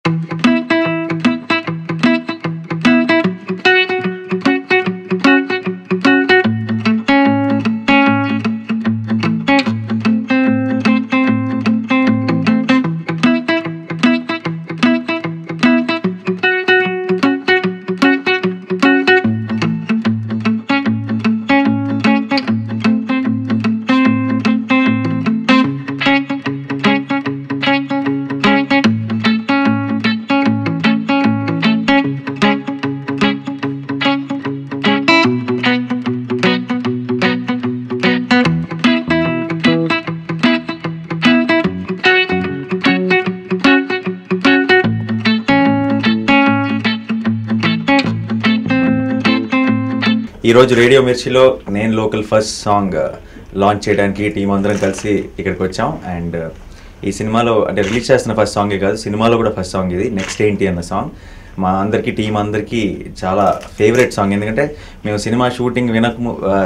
ఈ రోజు రేడియో మిర్చిలో నేను లోకల్ ఫస్ట్ సాంగ్ లాంచ్ చేయడానికి టీం అందరం కలిసి ఇక్కడికి వచ్చాం. అండ్ ఈ సినిమాలో అంటే రిలీజ్ చేస్తున్న ఫస్ట్ సాంగే కాదు, సినిమాలో కూడా ఫస్ట్ సాంగ్ ఇది, నెక్స్ట్ ఏంటి అన్న సాంగ్. మా అందరికీ టీం అందరికీ చాలా ఫేవరెట్ సాంగ్. ఎందుకంటే మేము సినిమా షూటింగ్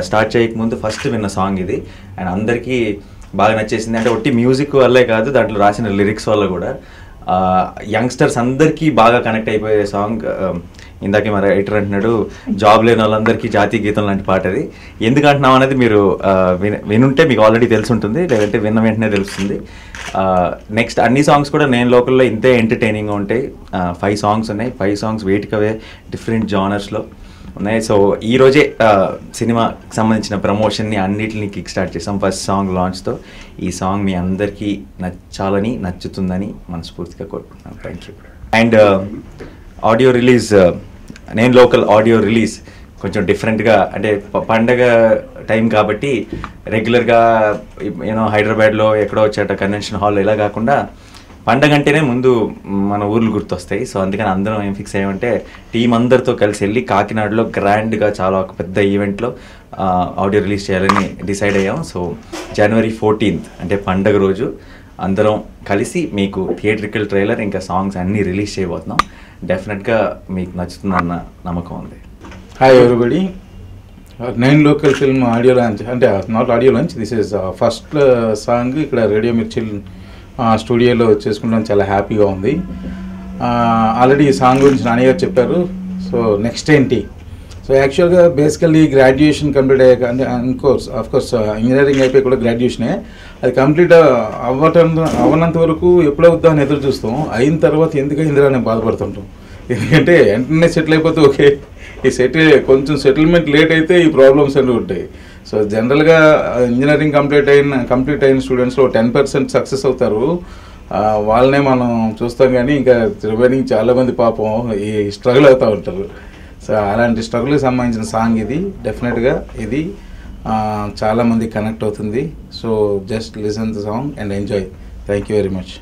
స్టార్ట్ చేయకముందు ఫస్ట్ విన్న సాంగ్ ఇది. అండ్ అందరికీ బాగా నచ్చేసింది. అంటే ఒట్టి మ్యూజిక్ వల్లే కాదు, దాంట్లో రాసిన లిరిక్స్ వల్ల కూడా యంగ్స్టర్స్ అందరికీ బాగా కనెక్ట్ అయిపోయే సాంగ్. ఇందాకే మరి రైటర్ అంటున్నాడు, జాబ్ లేని వాళ్ళందరికీ జాతీయ గీతం లాంటి పాట అది. ఎందుకు అంటున్నాం అనేది మీరు వినుంటే మీకు ఆల్రెడీ తెలిసి ఉంటుంది, లేదంటే విన్న వెంటనే తెలుస్తుంది. నెక్స్ట్ అన్ని సాంగ్స్ కూడా నేను లోకల్లో ఇంతే ఎంటర్టైనింగ్గా ఉంటాయి. 5 సాంగ్స్ ఉన్నాయి. 5 సాంగ్స్ వేటికవే డిఫరెంట్ జానర్స్లో ఉన్నాయి. సో ఈరోజే సినిమాకి సంబంధించిన ప్రమోషన్ని అన్నిటిని కిక్ స్టార్ట్ చేసాం ఫస్ట్ సాంగ్ లాంచ్తో. ఈ సాంగ్ మీ అందరికీ నచ్చాలని, నచ్చుతుందని మనస్ఫూర్తిగా కోరుకుంటున్నాను. Thank you. And audio release, నేను లోకల్ ఆడియో రిలీజ్ కొంచెం డిఫరెంట్గా, అంటే పండగ టైం కాబట్టి రెగ్యులర్గా హైదరాబాద్లో ఎక్కడో వచ్చేట కన్వెన్షన్ హాల్లో ఇలా కాకుండా పండగ అంటేనే ముందు మన ఊర్లు గుర్తొస్తాయి. సో అందుకని అందరం ఏం ఫిక్స్ అయ్యామంటే టీం అందరితో కలిసి వెళ్ళి కాకినాడలో గ్రాండ్గా చాలా ఒక పెద్ద ఈవెంట్లో ఆడియో రిలీజ్ చేయాలని డిసైడ్ అయ్యాం. సో January 14th అంటే పండగ రోజు అందరం కలిసి మీకు థియేట్రికల్ ట్రైలర్ ఇంకా సాంగ్స్ అన్నీ రిలీజ్ చేయబోతున్నాం. డెఫినెట్గా మీకు నచ్చుతుందన్న నమ్మకం ఉంది. హాయ్ ఎవ్రీబడి, నేను లోకల్ ఫిల్మ్ ఆడియో లాంచ్, అంటే not audio launch, this is first song ఇక్కడ రేడియో మిర్చి స్టూడియోలో చేసుకుంటాం. చాలా హ్యాపీగా ఉంది. ఆల్రెడీ ఈ సాంగ్ గురించి నాని గారు చెప్పారు. సో నెక్స్ట్ ఏంటి, సో యాక్చువల్గా బేసికల్లీ గ్రాడ్యుయేషన్ కంప్లీట్ అయ్యాక, అంటే అఫ్కోర్స్ ఇంజనీరింగ్ అయిపోయి కూడా గ్రాడ్యుయేషనే, అది కంప్లీట్ అవ్వనంత వరకు ఎప్పుడవుద్దా అని ఎదురు చూస్తాం. అయిన తర్వాత ఎందుకు అయిందిరా అని బాధపడుతుంటాం. ఎందుకంటే వెంటనే సెటిల్ అయిపోతే ఓకే, ఈ కొంచెం సెటిల్మెంట్ లేట్ అయితే ఈ ప్రాబ్లమ్స్ అన్నీ ఉంటాయి. సో జనరల్గా ఇంజనీరింగ్ కంప్లీట్ అయిన స్టూడెంట్స్లో 10% సక్సెస్ అవుతారు, వాళ్ళనే మనం చూస్తాం. కానీ ఇంకా రిమైనింగ్ చాలామంది పాపం ఈ స్ట్రగుల్ అవుతూ ఉంటారు. సో అలాంటి స్ట్రగుల్కి సంబంధించిన సాంగ్ ఇది. డెఫినెట్గా ఇది చాలామంది కనెక్ట్ అవుతుంది. So just listen the song and enjoy. Thank you very much.